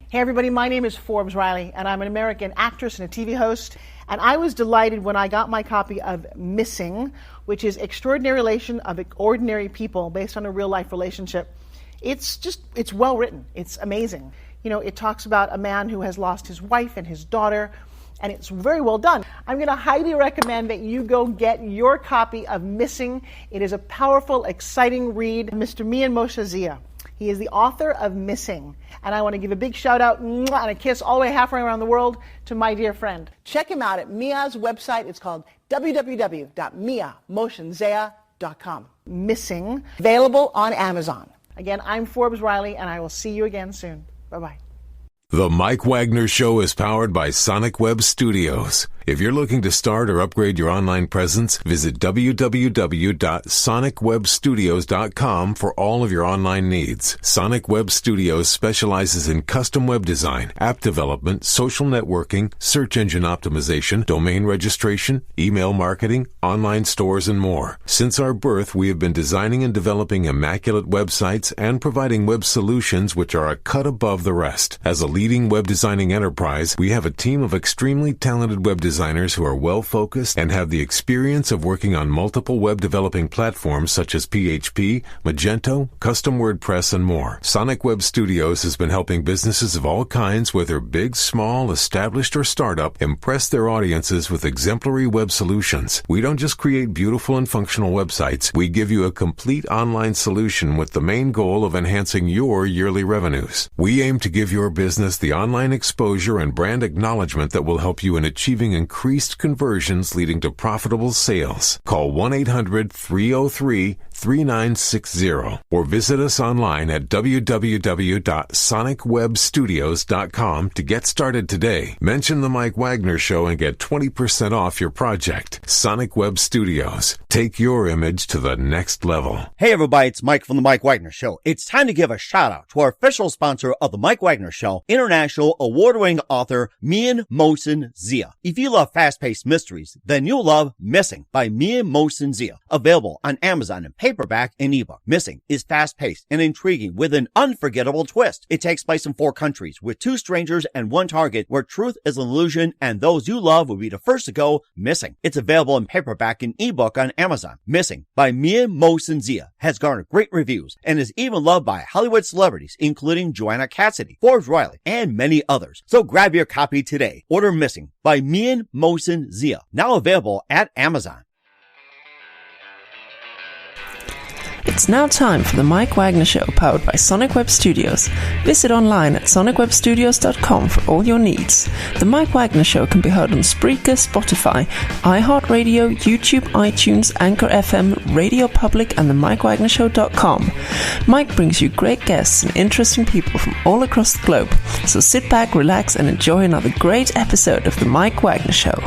Hey everybody, my name is Forbes Riley, and I'm an American actress and a TV host. And I was delighted when I got my copy of Missing, which is Extraordinary Relation of Ordinary People based on a real life relationship. It's well written. It's amazing. You know, it talks about a man who has lost his wife and his daughter, and it's very well done. I'm going to highly recommend that you go get your copy of Missing. It is a powerful, exciting read. Mr. Mian Moshe Zia. He is the author of Missing. And I want to give a big shout out and a kiss all the way halfway around the world to my dear friend. Check him out at Mia's website. It's called www.miamoshenzea.com. Missing, available on Amazon. Again, I'm Forbes Riley, and I will see you again soon. Bye-bye. The Mike Wagner Show is powered by Sonic Web Studios. If you're looking to start or upgrade your online presence, visit www.sonicwebstudios.com for all of your online needs. Sonic Web Studios specializes in custom web design, app development, social networking, search engine optimization, domain registration, email marketing, online stores, and more. Since our birth, we have been designing and developing immaculate websites and providing web solutions which are a cut above the rest. As a leading web designing enterprise, we have a team of extremely talented web designers who are well-focused and have the experience of working on multiple web developing platforms such as PHP, Magento, custom WordPress, and more. Sonic Web Studios has been helping businesses of all kinds, whether big, small, established, or startup, impress their audiences with exemplary web solutions. We don't just create beautiful and functional websites. We give you a complete online solution with the main goal of enhancing your yearly revenues. We aim to give your business the online exposure and brand acknowledgement that will help you in achieving increased conversions leading to profitable sales. Call 1-800-303-3960 or visit us online at www.sonicwebstudios.com to get started today. Mention the Mike Wagner Show and get 20% off your project. Sonic Web Studios. Take your image to the next level. Hey everybody, it's Mike from the Mike Wagner Show. It's time to give a shout out to our official sponsor of the Mike Wagner Show, international award-winning author Mian Moshe Zia. If you love fast-paced mysteries, then you'll love Missing by Mian Moshe Zia. Available on Amazon in paperback and ebook. Missing is fast-paced and intriguing with an unforgettable twist. It takes place in 4 countries with 2 strangers and 1 target where truth is an illusion and those you love will be the first to go missing. It's available in paperback and ebook on Amazon. Missing by Mian Moshe Zia has garnered great reviews and is even loved by Hollywood celebrities including Joanna Cassidy, Forbes Riley, and many others. So grab your copy today. Order Missing by Mian Moshe Zia, now available at Amazon. It's now time for the Mike Wagner Show, powered by Sonic Web Studios. Visit online at sonicwebstudios.com for all your needs. The Mike Wagner Show can be heard on Spreaker, Spotify, iHeartRadio, YouTube, iTunes, Anchor FM, Radio Public, and the MikeWagnerShow.com. Mike brings you great guests and interesting people from all across the globe. So sit back, relax, and enjoy another great episode of the Mike Wagner Show.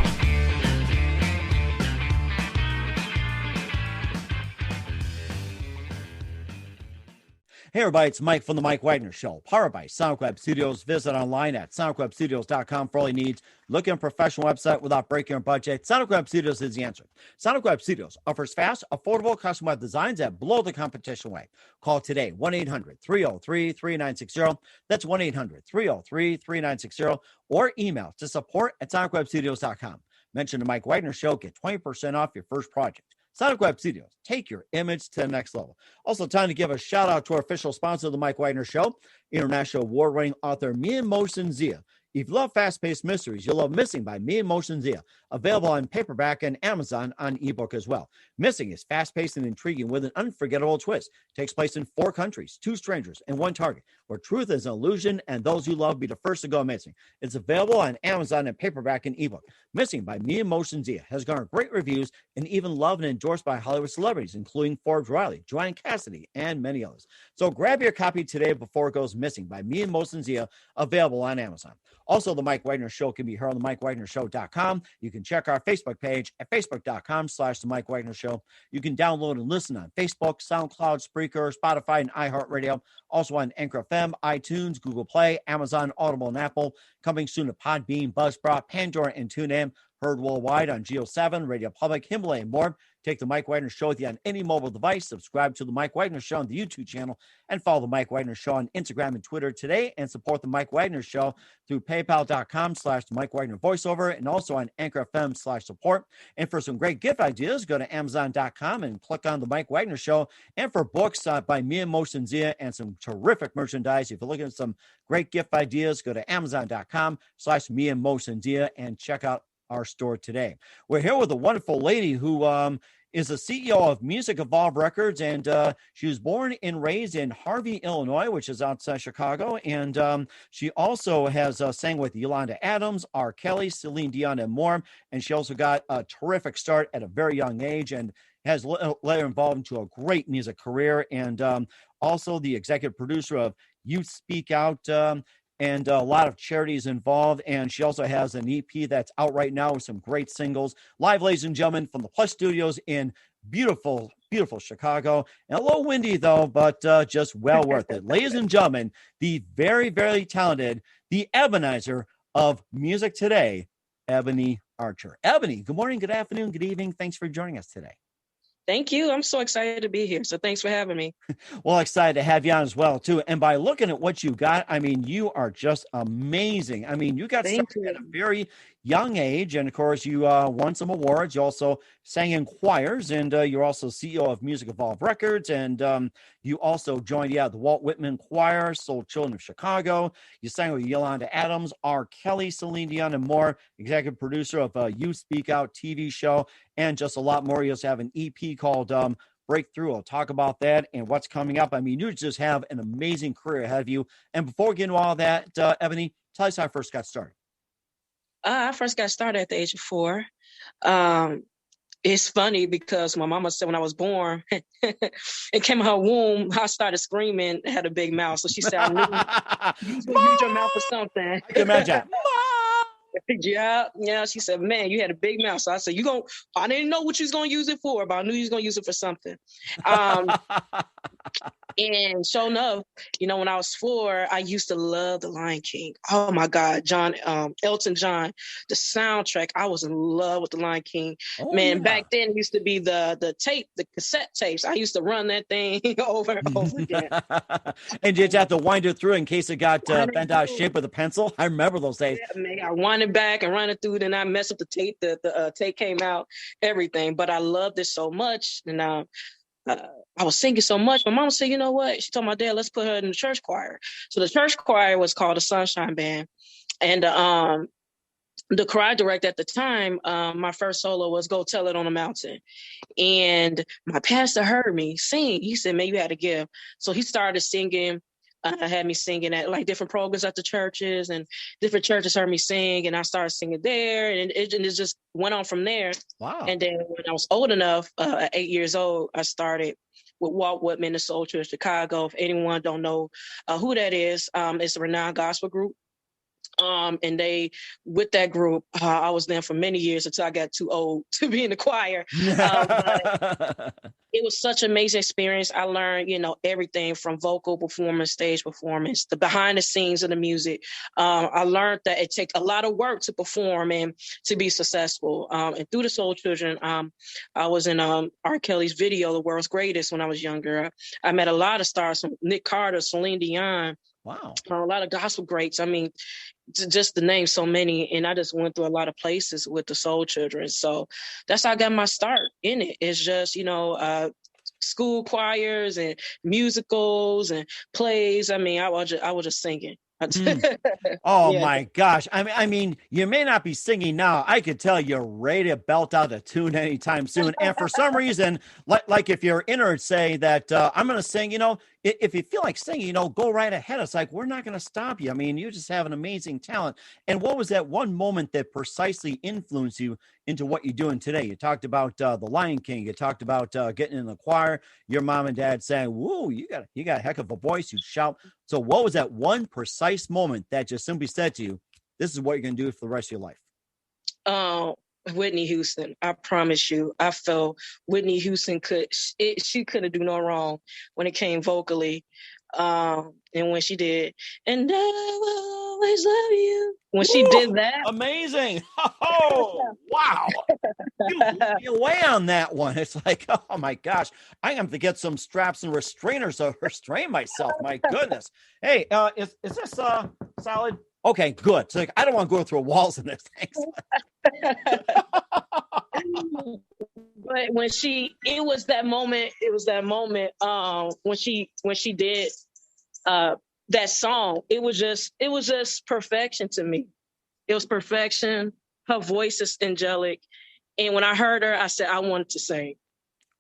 Hey everybody, it's Mike from the Mike Wagner Show, powered by Sonic Web Studios. Visit online at sonicwebstudios.com for all your needs. Looking at a professional website without breaking your budget? Sonic Web Studios is the answer. Sonic Web Studios offers fast, affordable custom web designs at below the competition rate. Call today, 1-800-303-3960. That's 1-800-303-3960. Or email to support@sonicwebstudios.com. Mention the Mike Wagner Show, get 20% off your first project. Sonic Web Studios, take your image to the next level. Also, time to give a shout out to our official sponsor of the Mike Wagner Show, international award-winning author Mian Moshe Zia. If you love fast-paced mysteries, you'll love Missing by Mian Moshe Zia, available on paperback and Amazon on ebook as well. Missing is fast-paced and intriguing with an unforgettable twist. It takes place in 4 countries, 2 strangers, and 1 target, where truth is an illusion and those you love be the first to go missing. It's available on Amazon in paperback and ebook. Missing by Mian Moshe Zia has garnered great reviews and even loved and endorsed by Hollywood celebrities, including Forbes Riley, Joanna Cassidy, and many others. So grab your copy today before it goes missing by Mian Moshe Zia, available on Amazon. Also, the Mike Wagner Show can be heard on the MikeWagnerShow.com. You can check our Facebook page at facebook.com/the Mike Wagner Show. You can download and listen on Facebook, SoundCloud, Spreaker, Spotify, and iHeartRadio. Also on Anchor FM, iTunes, Google Play, Amazon, Audible, and Apple. Coming soon to Podbean, Buzzsprout, Pandora, and TuneIn. Heard worldwide on Geo7, Radio Public, Himalaya, and more. Take the Mike Wagner Show with you on any mobile device. Subscribe to the Mike Wagner Show on the YouTube channel and follow the Mike Wagner Show on Instagram and Twitter today, and support the Mike Wagner Show through paypal.com/Mike Wagner voiceover and also on Anchor FM/support. And for some great gift ideas, go to Amazon.com and click on the Mike Wagner Show. And for books by me and Motion Zia and some terrific merchandise, if you're looking at some great gift ideas, go to Amazon.com/me and Motion Zia and check out our store today. We're here with a wonderful lady who is the CEO of Music Evolve Records, and she was born and raised in Harvey, Illinois, which is outside Chicago. And she also has sang with Yolanda Adams, R. Kelly, Celine Dion, and more. And she also got a terrific start at a very young age and has later evolved into a great music career. And also the executive producer of Youth Speak Out, and a lot of charities involved. And she also has an EP that's out right now with some great singles. Live, ladies and gentlemen, from the Plus Studios in beautiful, beautiful Chicago. And a little windy, though, but just well worth it. Ladies and gentlemen, the very, very talented, the Ebonizer of music today, Ebony Archer. Ebony, good morning, good afternoon, good evening. Thanks for joining us today. Thank you. I'm so excited to be here. So thanks for having me. Well, excited to have you on as well, too. And by looking at what you got, I mean, you are just amazing. I mean, you got started at a very young age. And of course, you won some awards. You also sang in choirs, and you're also CEO of Music Evolve Records. And you also joined, the Walt Whitman Choir, Soul Children of Chicago. You sang with Yolanda Adams, R. Kelly, Celine Dion, and more. Executive producer of Youth Speak Out TV show, and just a lot more. You also have an EP called Breakthrough. I'll talk about that and what's coming up. I mean, you just have an amazing career ahead of you. And before we get into all that, Ebony, tell us how I first got started. I first got started at the age of 4. It's funny because my mama said when I was born, it came in her womb, I started screaming, had a big mouth. So she said, I knew you use your mouth for something. I can imagine. Yeah. She said, man, you had a big mouth. So I said, I didn't know what you was going to use it for, but I knew you was going to use it for something. And sure enough, when I was 4, I used to love The Lion King. Oh my God, Elton John, the soundtrack. I was in love with The Lion King. Back then it used to be the cassette tapes. I used to run that thing over and over again. And did you have to wind it through in case it got bent out of shape with a pencil? I remember those days. Yeah, man, I wind it back and run it through, then I messed up the tape. The tape came out, everything. But I loved it so much, and I was singing so much. My mom said, you know what? She told my dad, let's put her in the church choir. So the church choir was called the Sunshine Band. And the choir director at the time, my first solo was Go Tell It on a Mountain. And my pastor heard me sing. He said, man, you had a gift. So he started singing. Had me singing at like different programs at the churches, and different churches heard me sing, and I started singing there, and it just went on from there. Wow. And then when I was old enough, at 8 years old, I started with Walt Whitman, the Soul Children of Chicago. If anyone don't know who that is, it's a renowned gospel group. And with that group, I was there for many years until I got too old to be in the choir. But it was such an amazing experience. I learned, everything from vocal performance, stage performance, the behind the scenes of the music. I learned that it takes a lot of work to perform and to be successful. And through the Soul Children, I was in R. Kelly's video, The World's Greatest, when I was younger. I met a lot of stars, from Nick Carter, Celine Dion. Wow. A lot of gospel greats. I mean, just to name so many. And I just went through a lot of places with the Soul Children. So that's how I got my start in it. It's just, school choirs and musicals and plays. I mean, I was just singing. Oh yeah. My gosh. I mean, you may not be singing now. I could tell you're ready to belt out a tune anytime soon. And for some reason, like if you're in or say that I'm going to sing, if you feel like singing, go right ahead. It's like, we're not going to stop you. I mean, you just have an amazing talent. And what was that one moment that precisely influenced you into what you're doing today? You talked about The Lion King. You talked about getting in the choir. Your mom and dad saying, whoa, you got a heck of a voice. You shout. So what was that one precise moment that just simply said to you, this is what you're going to do for the rest of your life? Whitney Houston, I promise you, I felt Whitney Houston she couldn't do no wrong when it came vocally. And when she did, and I will always love you. When she did that. Amazing. Oh, wow. You blew me away on that one. It's like, oh my gosh, I have to get some straps and restrainers to restrain myself. My goodness. Hey, is this solid? Okay, good. So like, I don't want to go through walls in this thing. But it was that moment when she did that song, it was just perfection to me. It was perfection. Her voice is angelic. And when I heard her, I said, I wanted to sing.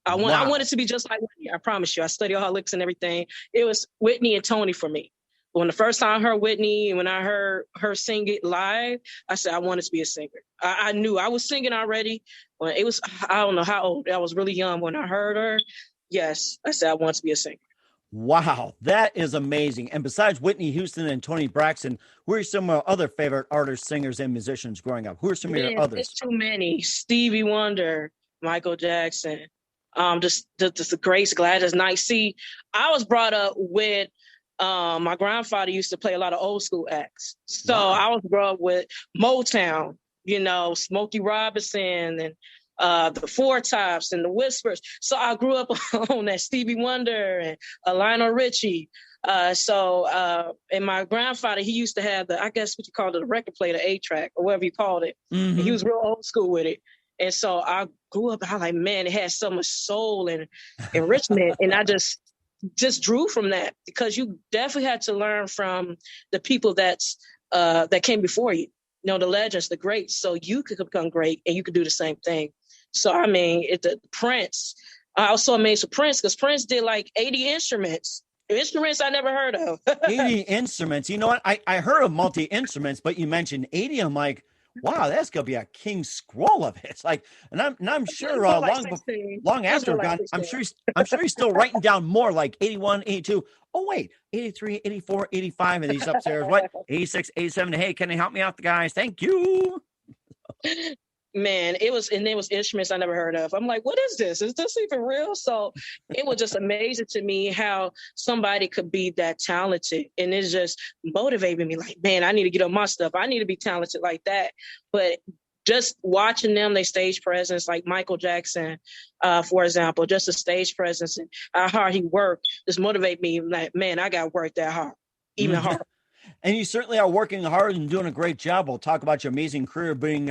I wanted to be just like Whitney. I promise you. I studied all her licks and everything. It was Whitney and Tony for me. When the first time I heard Whitney and when I heard her sing it live, I said, I wanted to be a singer. I knew I was singing already. When it was, I don't know how old. I was really young when I heard her. Yes, I said, I want to be a singer. Wow, that is amazing. And besides Whitney Houston and Toni Braxton, who are some of your other favorite artists, singers, and musicians growing up? Who are some of your others? It's too many. Stevie Wonder, Michael Jackson, just the Grace, Gladys Knight. See, I was brought up with my grandfather used to play a lot of old school acts. So I was brought up with Motown, Smokey Robinson and the Four Tops and the Whispers. So I grew up on that Stevie Wonder and Lionel Richie. And my grandfather, he used to have the, I guess what you call it, the record player, the 8-track or whatever you called it. Mm-hmm. And he was real old school with it. And so I grew up, I was like, man, it has so much soul and enrichment. And I just drew from that because you definitely had to learn from the people that came before you, the legends, the greats, so you could become great and you could do the same thing. So, I mean, Prince, I was so amazed with Prince because Prince did like 80 instruments I never heard of. 80 instruments. You know what? I heard of multi-instruments, but you mentioned 80. I'm like, wow, that's going to be a king scroll of it. It's like, and I'm sure long after gone, I'm sure he's still writing down more like 81, 82. Oh, wait, 83, 84, 85. And he's upstairs, what? 86, 87. Hey, can you help me out, the guys? Thank you. Man, it was instruments I never heard of. I'm like, what is this? Is this even real? So it was just amazing to me how somebody could be that talented. And it just motivated me like, man, I need to get on my stuff. I need to be talented like that. But just watching them, they stage presence, like Michael Jackson, for example, just a stage presence and how hard he worked, just motivate me like, man, I got to work that hard, even harder. And you certainly are working hard and doing a great job. We'll talk about your amazing career being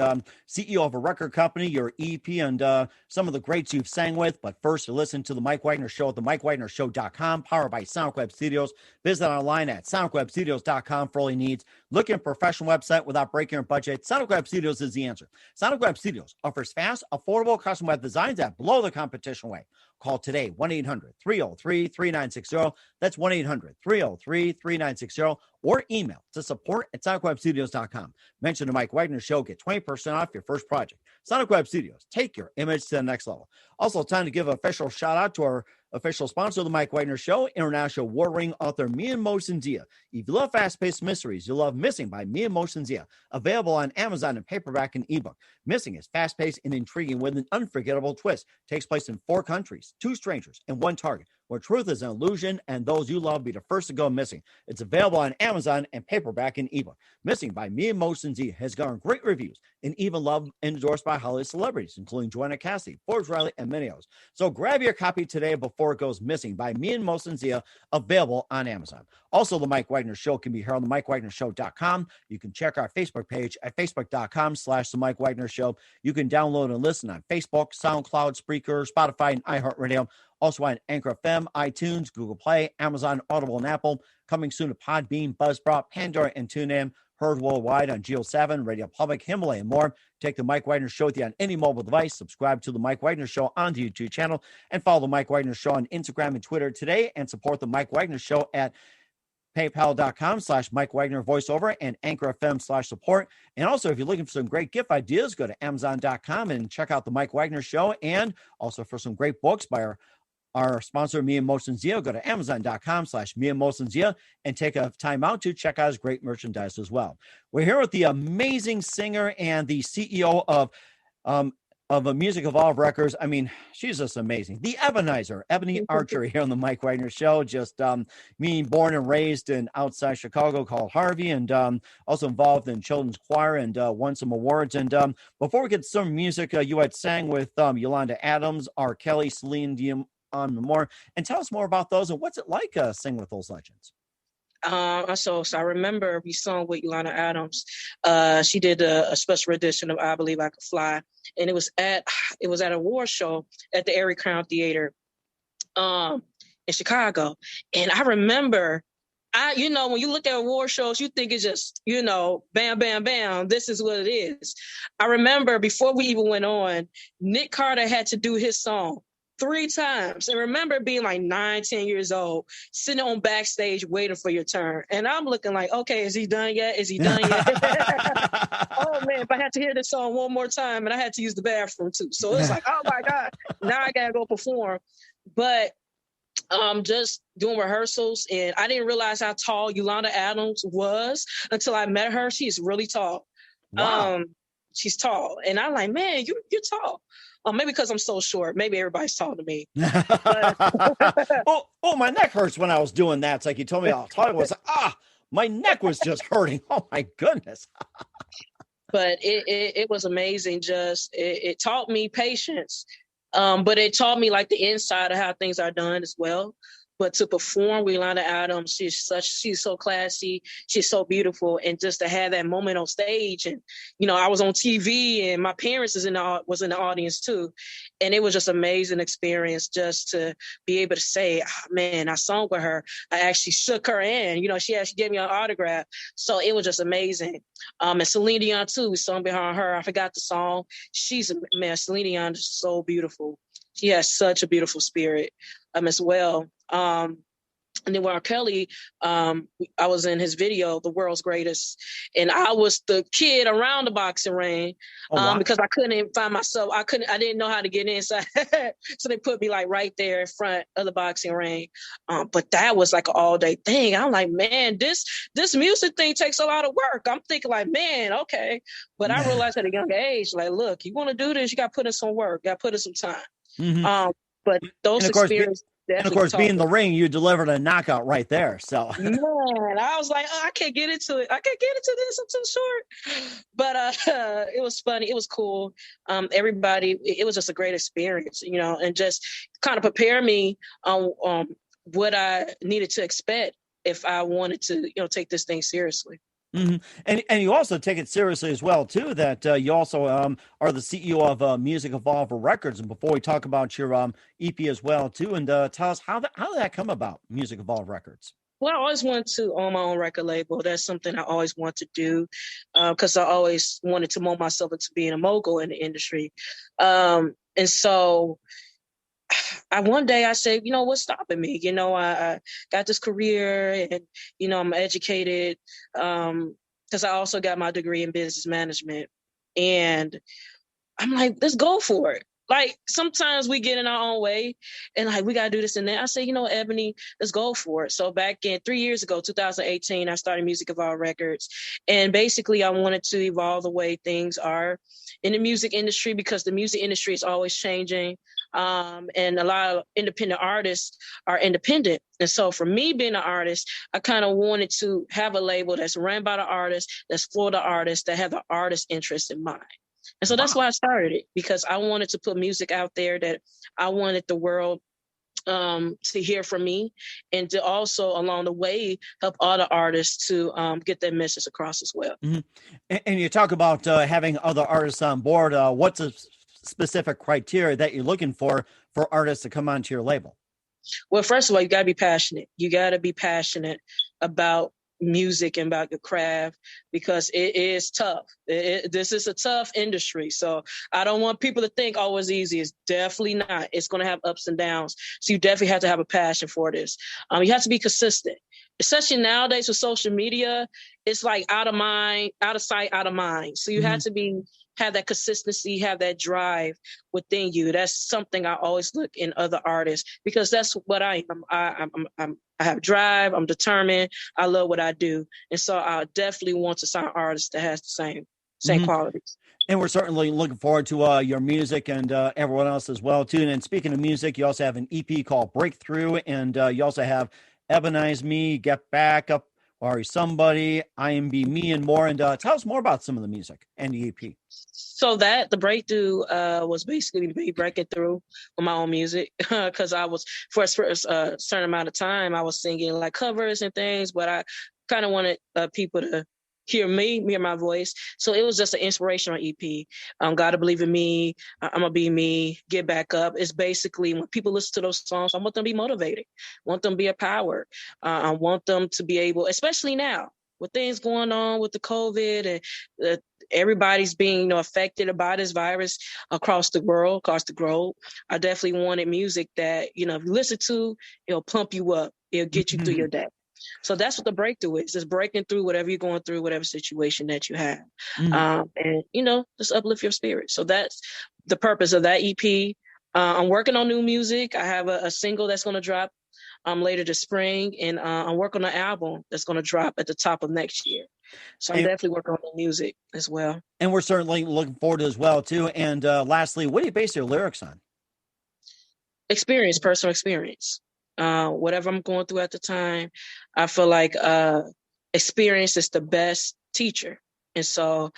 CEO of a record company, your EP, and some of the greats you've sang with. But first, you listen to The Mike Wagner Show at themikewagnershow.com, powered by Sonic Web Studios. Visit online at sonicwebstudios.com for all your needs. Looking at a professional website without breaking your budget? Sonic Web Studios is the answer. Sonic Web Studios offers fast, affordable custom web designs that blow the competition away. Call today, 1-800-303-3960. That's 1-800-303-3960. Or email to support@sonicwebstudios.com. Mention the Mike Wagner Show. Get 20% off your first project. Sonic Web Studios. Take your image to the next level. Also, time to give an official shout out to our official sponsor of the Mike Wagner Show, international war ring author Mia Mohsen Zia. If you love fast-paced mysteries, you'll love Missing by Mia Mohsen Zia. Available on Amazon in paperback and ebook. Missing is fast-paced and intriguing with an unforgettable twist. Takes place in 4 countries, 2 strangers, and 1 target, where truth is an illusion and those you love be the first to go missing. It's available on Amazon and paperback and ebook. Missing by Mia Mohsen Zia has garnered great reviews and even loved and endorsed by Hollywood celebrities, including Joanna Cassidy, Forbes Riley, and many others. So grab your copy today before it goes missing by Mia Mohsen Zia, available on Amazon. Also, The Mike Wagner Show can be heard on themikewagnershow.com. You can check our Facebook page at facebook.com/The Mike Wagner Show. You can download and listen on Facebook, SoundCloud, Spreaker, Spotify, and iHeartRadio. Also on Anchor FM, iTunes, Google Play, Amazon, Audible, and Apple. Coming soon to Podbean, Buzzsprout, Pandora, and TuneIn. Heard worldwide on Geo 7, Radio Public, Himalaya, and more. Take the Mike Wagner Show with you on any mobile device. Subscribe to the Mike Wagner Show on the YouTube channel. And follow the Mike Wagner Show on Instagram and Twitter today. And support the Mike Wagner Show at paypal.com/Mike Wagner voiceover and Anchor FM/support. And also, if you're looking for some great gift ideas, go to Amazon.com and check out the Mike Wagner Show. And also for some great books by our sponsor, Mia Mohsen Zia, go to Amazon.com/Mia Mohsen Zia and take a time out to check out his great merchandise as well. We're here with the amazing singer and the CEO of of a Music Evolve Records. I mean, she's just amazing. The Ebonizer, Ebony Archer here on the Mike Wagner Show. Just me, born and raised in outside Chicago called Harvey, and also involved in children's choir and won some awards. And before we get some music, you had sang with Yolanda Adams, R. Kelly, Celine Dion, more. And tell us more about those and what's it like singing with those legends? So I remember we sung with Yolanda Adams. She did a special edition of I Believe I Could Fly. And it was at an award show at the Erie Crown Theater in Chicago. And I remember, when you look at award shows, you think it's just, bam, bam, bam, this is what it is. I remember before we even went on, Nick Carter had to do his song 3 times. And remember being like 9, 10 years old, sitting on backstage waiting for your turn. And I'm looking like, okay, is he done yet? Is he done yet? Oh man, if I had to hear this song one more time, and I had to use the bathroom too. So it's like, oh my God, now I gotta go perform. But just doing rehearsals, and I didn't realize how tall Yolanda Adams was until I met her. She's really tall. Wow. She's tall. And I'm like, man, you're tall. Maybe because I'm so short. Maybe everybody's tall to me. Oh, my neck hurts when I was doing that. It's like you told me how tall I was. My neck was just hurting. Oh my goodness. But it was amazing. Just it taught me patience. But it taught me like the inside of how things are done as well. But to perform with Yolanda Adams, she's so classy, she's so beautiful, and just to have that moment on stage, and I was on TV, and my parents was in the audience too, and it was just an amazing experience just to be able to say, oh, man, I sung with her. I actually shook her hand. She actually gave me an autograph, so it was just amazing. And Celine Dion too, we sung behind her. I forgot the song. Celine Dion is so beautiful. She has such a beautiful spirit as well. And then with R. Kelly, I was in his video, The World's Greatest, and I was the kid around the boxing ring because I couldn't find myself. I didn't know how to get inside. So they put me like right there in front of the boxing ring. But that was like an all day thing. I'm like, man, this music thing takes a lot of work. I'm thinking like, man, okay. But I realized at a young age, like, look, you want to do this, you got to put in some work, got to put in some time. Mm-hmm. But those experiences. And of course, being in the ring, you delivered a knockout right there. So, man, I was like, I can't get into it. I can't get into this. I'm too short. But it was funny. It was cool. Everybody, it was just a great experience, and just kind of prepare me on what I needed to expect if I wanted to, take this thing seriously. Mm-hmm. And you also take it seriously as well too. That you also are the CEO of Music Evolve Records. And before we talk about your EP as well too, and tell us how did that come about, Music Evolve Records? Well, I always wanted to own my own record label. That's something I always want to do because I always wanted to mold myself into being a mogul in the industry. And so one day I said, what's stopping me? I got this career and, I'm educated because I also got my degree in business management. And I'm like, let's go for it. Like, sometimes we get in our own way and like, we got to do this and that. I say, Ebony, let's go for it. So back in 3 years ago, 2018, I started Music Evolve Records. And basically I wanted to evolve the way things are in the music industry because the music industry is always changing. And a lot of independent artists are independent. And so for me being an artist, I kind of wanted to have a label that's run by the artist, that's for the artist, that have the artist interest in mind. And so that's why I started it, because I wanted to put music out there that I wanted the world to hear from me, and to also along the way help other artists to get their message across as well. Mm-hmm. And you talk about having other artists on board. What's a specific criteria that you're looking for artists to come onto your label? Well, first of all, you got to be passionate. You got to be passionate about music and about your craft, because it is tough. This is a tough industry. So I don't want people to think, oh, it's easy. It's definitely not. It's going to have ups and downs. So you definitely have to have a passion for this. You have to be consistent, especially nowadays with social media. It's like out of mind, out of sight, out of mind. So you have to have that consistency, have that drive within you. That's something I always look in other artists, because that's what I am. I have drive. I'm determined. I love what I do. And so I definitely want to sign artists that has the same. same qualities. And we're certainly looking forward to your music and everyone else as well, too. And speaking of music, you also have an EP called Breakthrough, and you also have Ebonize Me, Get Back Up, Are You Somebody, I Am Be Me, and more. And tell us more about some of the music and the EP. So the Breakthrough was basically me breaking through with my own music, because I was, for a certain amount of time, I was singing like covers and things, but I kind of wanted people to hear my voice. So it was just an inspirational EP. Gotta Believe in Me, I'm Gonna Be Me, Get Back Up. It's basically when people listen to those songs, I want them to be motivated, want them to be empowered. I want them to be able, especially now with things going on with the COVID and everybody's being affected by this virus across the world, across the globe. I definitely wanted music that, if you listen to, it'll pump you up. It'll get you through your day. So that's what the breakthrough is. It's breaking through whatever you're going through, whatever situation that you have. And, just uplift your spirit. So that's the purpose of that EP. I'm working on new music. I have a single that's going to drop later this spring. And I'm working on an album that's going to drop at the top of next year. So I'm definitely working on the music as well. And we're certainly looking forward to it as well, too. And lastly, what do you base your lyrics on? Personal experience. Whatever I'm going through at the time, I feel like experience is the best teacher. And so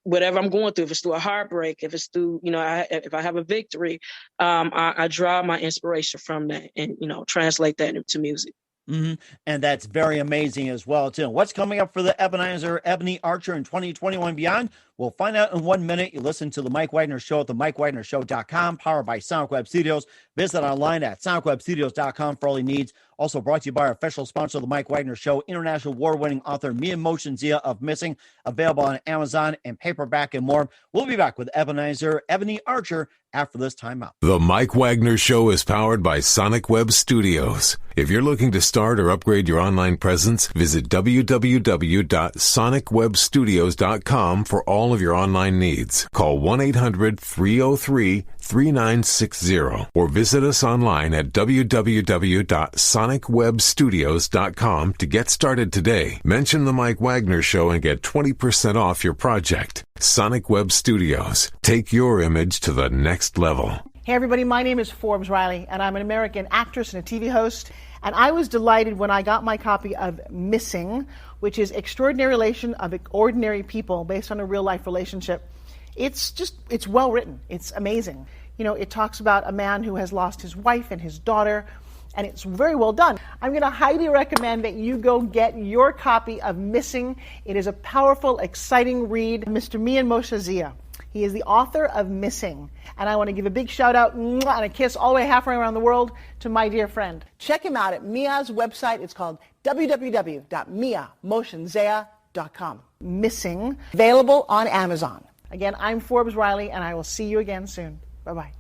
whatever I'm going through, if it's through a heartbreak, if it's through, if I have a victory, I draw my inspiration from that and, translate that into music. And that's very amazing as well, too. What's coming up for the Ebonizer, Ebony Archer in 2021 beyond? We'll find out in 1 minute. You listen to The Mike Wagner Show at themikewagnershow.com, powered by Sonic Web Studios. Visit online at sonicwebstudios.com for all your needs. Also brought to you by our official sponsor, The Mike Wagner Show, international award-winning author Mia Motion Zia of Missing, available on Amazon and paperback and more. We'll be back with Ebonizer, Ebony Archer after this time out. The Mike Wagner Show is powered by Sonic Web Studios. If you're looking to start or upgrade your online presence, visit www.sonicwebstudios.com for all of your online needs. Call 1-800-303-3960 or visit us online at www.sonicwebstudios.com to get started today. Mention The Mike Wagner Show and get 20% off your project. Sonic Web Studios. Take your image to the next level. Hey everybody, my name is Forbes Riley, and I'm an American actress and a TV host. And I was delighted when I got my copy of Missing, which is Extraordinary Relation of Ordinary People based on a real life relationship. It's well written. It's amazing. It talks about a man who has lost his wife and his daughter, and it's very well done. I'm going to highly recommend that you go get your copy of Missing. It is a powerful, exciting read. Mr. Mian Moshe Zia. He is the author of Missing. And I want to give a big shout out and a kiss all the way halfway around the world to my dear friend. Check him out at Mia's website. It's called www.miamotionzea.com. Missing, available on Amazon. Again, I'm Forbes Riley, and I will see you again soon. Bye-bye.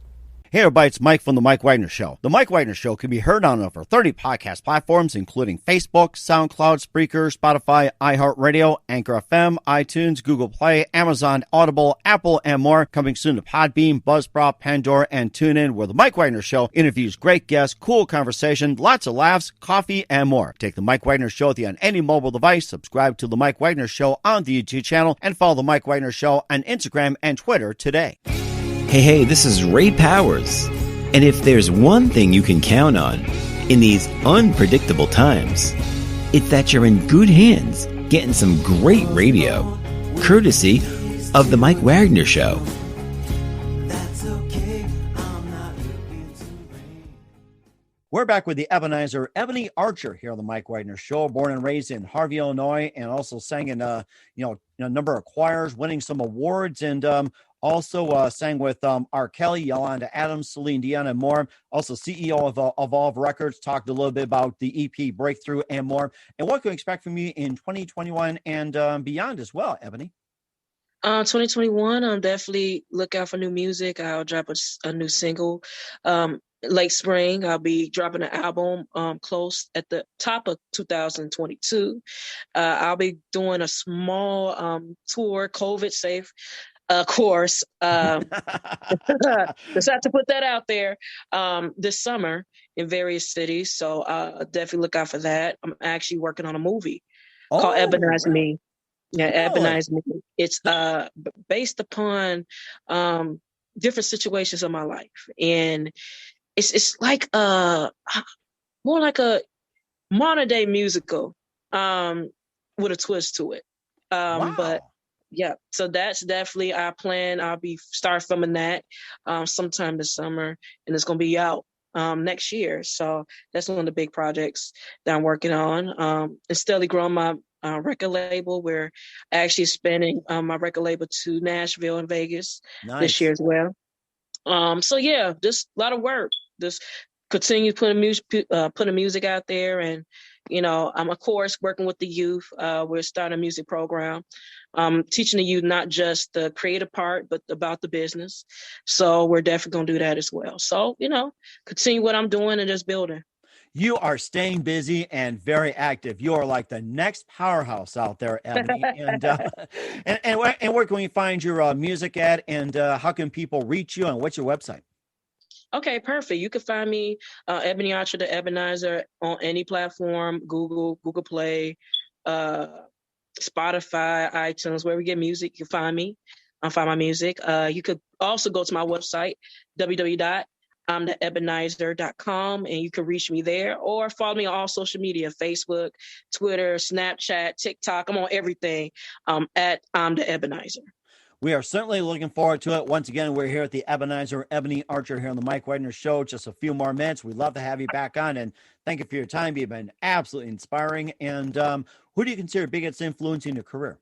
Hey everybody, it's Mike from The Mike Wagner Show. The Mike Wagner Show can be heard on over 30 podcast platforms, including Facebook, SoundCloud, Spreaker, Spotify, iHeartRadio, Anchor FM, iTunes, Google Play, Amazon, Audible, Apple, and more. Coming soon to Podbean, Buzzsprout, Pandora, and TuneIn, where The Mike Wagner Show interviews great guests, cool conversation, lots of laughs, coffee, and more. Take The Mike Wagner Show with you on any mobile device. Subscribe to The Mike Wagner Show on the YouTube channel, and follow The Mike Wagner Show on Instagram and Twitter today. Hey, this is Ray Powers. And if there's one thing you can count on in these unpredictable times, it's that you're in good hands getting some great radio, courtesy of The Mike Wagner Show. We're back with the Ebonizer, Ebony Archer here on the Mike Wagner Show, born and raised in Harvey, Illinois, and also sang in a number of choirs, winning some awards, and also sang with R. Kelly, Yolanda Adams, Celine Dion, and more. Also CEO of Evolve Records, talked a little bit about the EP Breakthrough and more, and what can we expect from you in 2021 and beyond as well, Ebony? 2021, definitely look out for new music. I'll drop a new single. Late spring, I'll be dropping an album close at the top of 2022. I'll be doing a small tour, COVID safe course. Just have to put that out there this summer in various cities. So definitely look out for that. I'm actually working on a movie called Ebonize Me. Yeah, Really? Ebonizer. It's based upon different situations of my life, and it's like more like a modern day musical with a twist to it. But Wow. yeah, so that's definitely our plan. I'll be start filming that sometime this summer, and it's gonna be out next year. So that's one of the big projects that I'm working on. And steadily growing my record label. We're actually expanding my record label to Nashville and Vegas this year Nice. as well. So yeah, just a lot of work. Just continue putting music out there, and I'm of course working with the youth. We're starting a music program, teaching the youth not just the creative part, but about the business. So we're definitely gonna do that as well. So continue what I'm doing and just building. You are staying busy and very active. You are like the next powerhouse out there, Ebony. And where can we find your music at? And how can people reach you? And what's your website? Okay, perfect. You can find me, Ebony Archer, the Ebonizer, on any platform: Google Play, Spotify, iTunes, wherever you get music. You can find me. Find my music. You could also go to my website, www.imtheebonizer.com, and you can reach me there, or follow me on all social media: Facebook, Twitter, Snapchat, TikTok. I'm on everything at I'm the Ebonizer. We are certainly looking forward to it. Once again, we're here at the Ebonizer, Ebony Archer here on the Mike Wagner Show. Just a few more minutes. We'd love to have you back on, and thank you for your time. You've been absolutely inspiring. And who do you consider biggest influence in your career?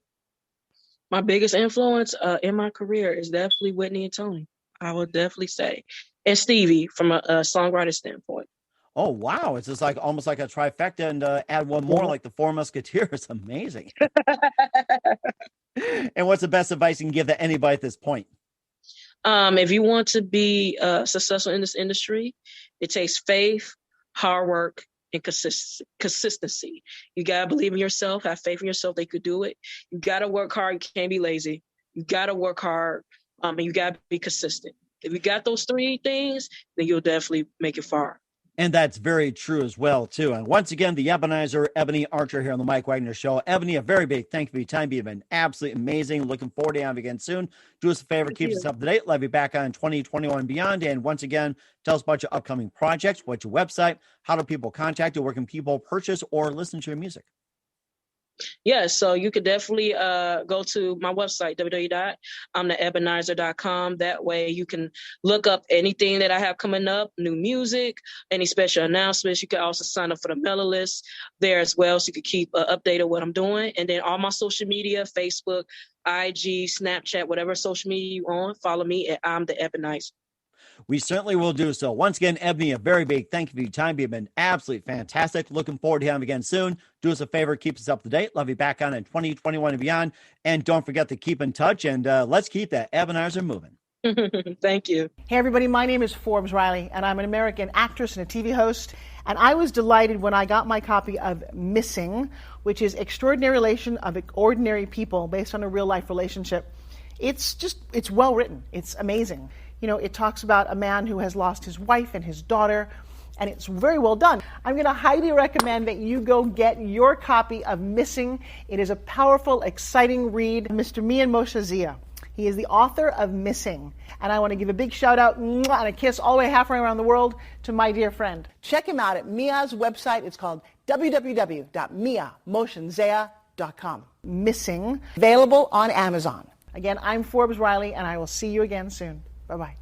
My biggest influence in my career is definitely Whitney and Tony. I would definitely say, and Stevie from a songwriter standpoint. Oh, wow. It's just like almost like a trifecta, and add one more like the Four Musketeers. Amazing. And what's the best advice you can give to anybody at this point? If you want to be successful in this industry, it takes faith, hard work, and consistency. You got to believe in yourself, have faith in yourself that you could do it. You got to work hard. You can't be lazy. You got to work hard, and you got to be consistent. If you got those three things, then you'll definitely make it far. And that's very true as well, too. And once again, the Ebonizer, Ebony Archer here on the Mike Wagner Show. Ebony, a very big thank you for your time. You've been absolutely amazing. Looking forward to having you again soon. Do us a favor, keep us up to date. Love you back on 2021 and beyond. And once again, tell us about your upcoming projects, what's your website, how do people contact you, where can people purchase or listen to your music? Yeah, so you could definitely go to my website, www.imtheebonizer.com. That way you can look up anything that I have coming up, new music, any special announcements. You can also sign up for the mailing list there as well, so you can keep updated what I'm doing. And then all my social media, Facebook, IG, Snapchat, whatever social media you on, follow me at I'm the Ebonizer. We certainly will do so. Once again, Ebony, a very big thank you for your time. You've been absolutely fantastic. Looking forward to having you again soon. Do us a favor, keep us up to date. Love you back on in 2021 and beyond. And don't forget to keep in touch, and let's keep that Ebonizer moving. Thank you. Hey, everybody. My name is Forbes Riley, and I'm an American actress and a TV host. And I was delighted when I got my copy of Missing, which is Extraordinary Relation of Ordinary People based on a real-life relationship. It's well written. It's amazing. It talks about a man who has lost his wife and his daughter, and it's very well done. I'm going to highly recommend that you go get your copy of Missing. It is a powerful, exciting read. Mr. Mian Moshe Zia. He is the author of Missing. And I want to give a big shout out and a kiss all the way halfway around the world to my dear friend. Check him out at Mia's website. It's called www.miamoshenzea.com. Missing, available on Amazon. Again, I'm Forbes Riley, and I will see you again soon. Bye-bye.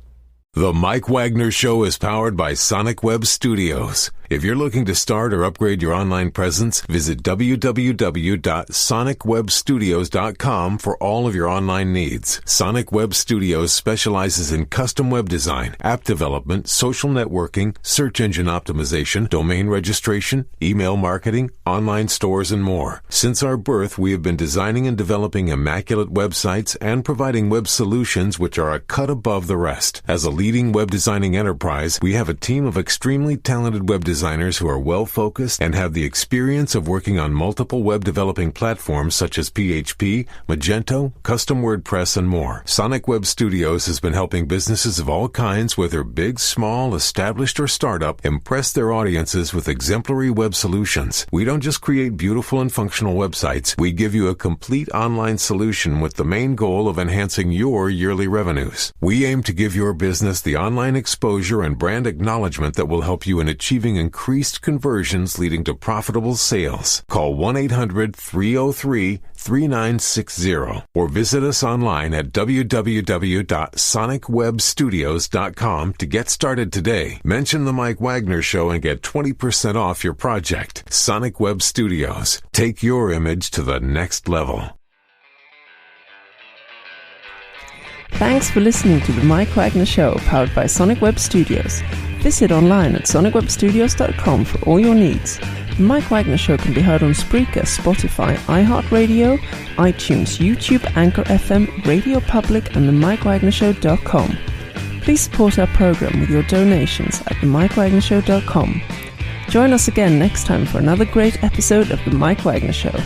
The Mike Wagner Show is powered by Sonic Web Studios. If you're looking to start or upgrade your online presence, visit www.sonicwebstudios.com for all of your online needs. Sonic Web Studios specializes in custom web design, app development, social networking, search engine optimization, domain registration, email marketing, online stores, and more. Since our birth, we have been designing and developing immaculate websites and providing web solutions which are a cut above the rest. As a leading web designing enterprise, we have a team of extremely talented web designers designers who are well-focused and have the experience of working on multiple web developing platforms such as PHP, Magento, custom WordPress, and more. Sonic Web Studios has been helping businesses of all kinds, whether big, small, established, or startup, impress their audiences with exemplary web solutions. We don't just create beautiful and functional websites. We give you a complete online solution with the main goal of enhancing your yearly revenues. We aim to give your business the online exposure and brand acknowledgement that will help you in achieving increased conversions leading to profitable sales. Call 1-800-303-3960 or visit us online at www.sonicwebstudios.com to get started today. Mention the Mike Wagner Show and get 20% off your project. Sonic Web Studios. Take your image to the next level. Thanks for listening to the Mike Wagner Show, powered by Sonic Web Studios. Visit online at sonicwebstudios.com for all your needs. The Mike Wagner Show can be heard on Spreaker, Spotify, iHeartRadio, iTunes, YouTube, Anchor FM, Radio Public, and themikewagnershow.com. Please support our program with your donations at themikewagnershow.com. Join us again next time for another great episode of The Mike Wagner Show.